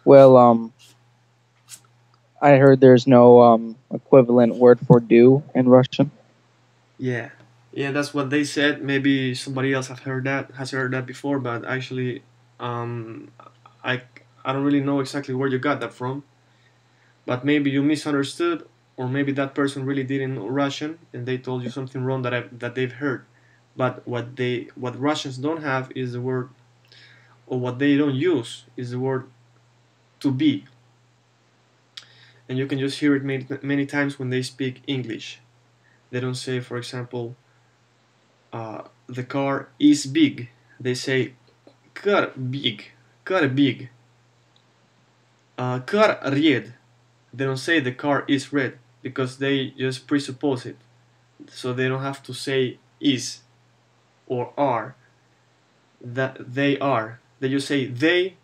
Well, I heard there's no equivalent word for do in Russian. Yeah, yeah, that's what they said. Maybe somebody else has heard that before, but actually, um, I I don't really know exactly where you got that from. But maybe you misunderstood, or maybe that person really didn't know Russian and they told you something wrong that they've heard. But what Russians don't have is the word, or what they don't use is the word to be, and you can just hear it many times when they speak English. They don't say, for example, the car is big. They say car big, car big, car red. They don't say the car is red because they just presuppose it, so they don't have to say is or are. That they are. They just say they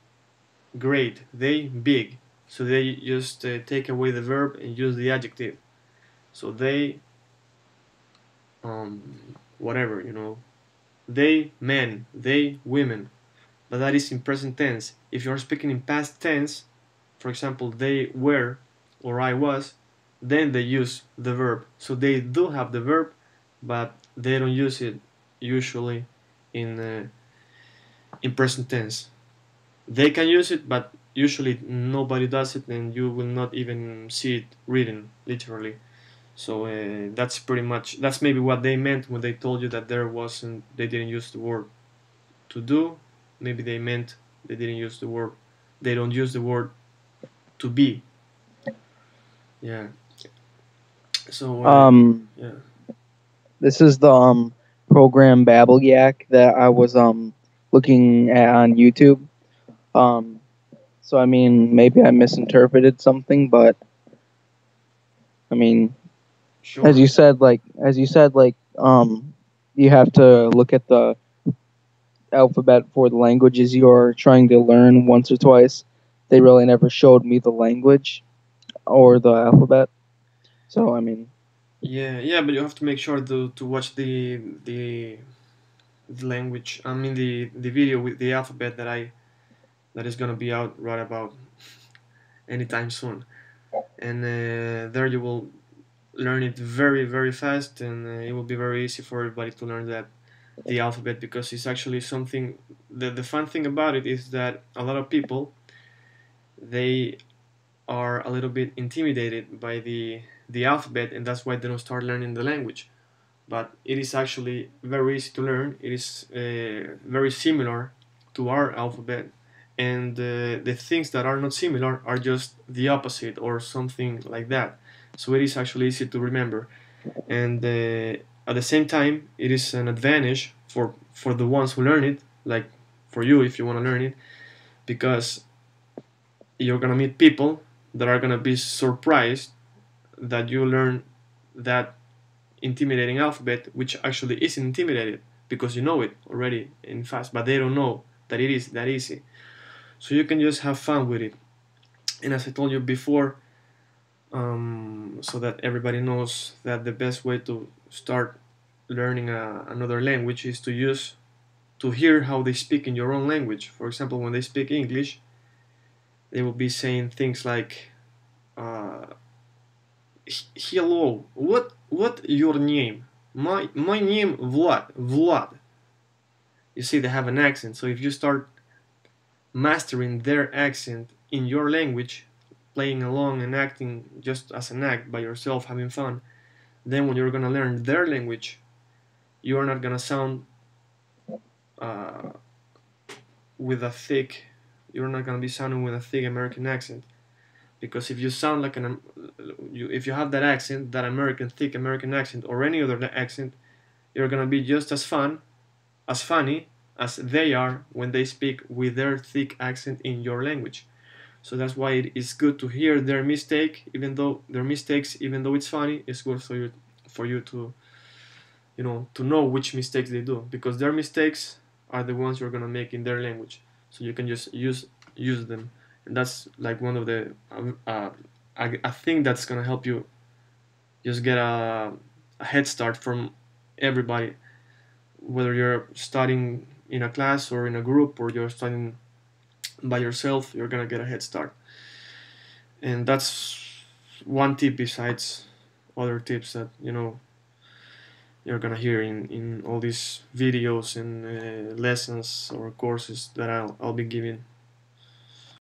great, they big. So they just take away the verb and use the adjective. So they whatever, they men, they women. But that is in present tense. If you're speaking in past tense, for example, they were or I was, then they use the verb. So they do have the verb, but they don't use it usually in present tense. They can use it, but usually nobody does it, and you will not even see it written literally. So that's maybe what they meant when they told you that they didn't use the word to do. Maybe they meant they didn't use the word they don't use the word to be. Yeah. So Um, yeah. this is the program Babble Yak that I was looking at on YouTube. Um, so I mean, maybe I misinterpreted something, but I mean, Sure. as you said, you have to look at the alphabet for the languages you're trying to learn once or twice. They really never showed me the language or the alphabet. So I mean, Yeah, yeah, but you have to make sure to watch the language. I mean the video with the alphabet that is gonna be out right about anytime soon, and there you will learn it very very fast, and it will be very easy for everybody to learn that the alphabet, because it's actually something. The fun thing about it is that a lot of people, they are a little bit intimidated by the alphabet, and that's why they don't start learning the language. But it is actually very easy to learn. It is very similar to our alphabet, and the things that are not similar are just the opposite or something like that. So it is actually easy to remember, and at the same time, it is an advantage for the ones who learn it, like for you if you want to learn it, because you're gonna meet people that are gonna be surprised that you learn that intimidating alphabet, which actually isn't intimidated because you know it already in fast, but they don't know that it is that easy. So you can just have fun with it. And as I told you before, so that everybody knows that the best way to start learning another language is to hear how they speak in your own language. For example, when they speak English, they will be saying things like, uh, "Hello, what your name? My name Vlad. Vlad." You see, they have an accent. So if you start mastering their accent in your language, playing along and acting just as an act by yourself, having fun, then when you're gonna learn their language, you're not gonna sound uh, with a thick. You're not gonna be sounding with a thick American accent, because if you sound like if you have that accent, that American thick American accent, or any other accent, you're gonna be just as funny as they are when they speak with their thick accent in your language. So that's why it is good to hear their mistake, even though their mistakes, even though it's funny, it's good for you to to know which mistakes they do, because their mistakes are the ones you're gonna make in their language. So you can just use them, and that's like one of the I think that's gonna help you just get a head start from everybody, whether you're studying in a class or in a group, or you're studying by yourself, you're gonna get a head start. And that's one tip besides other tips that you're gonna hear in all these videos and lessons or courses that I'll be giving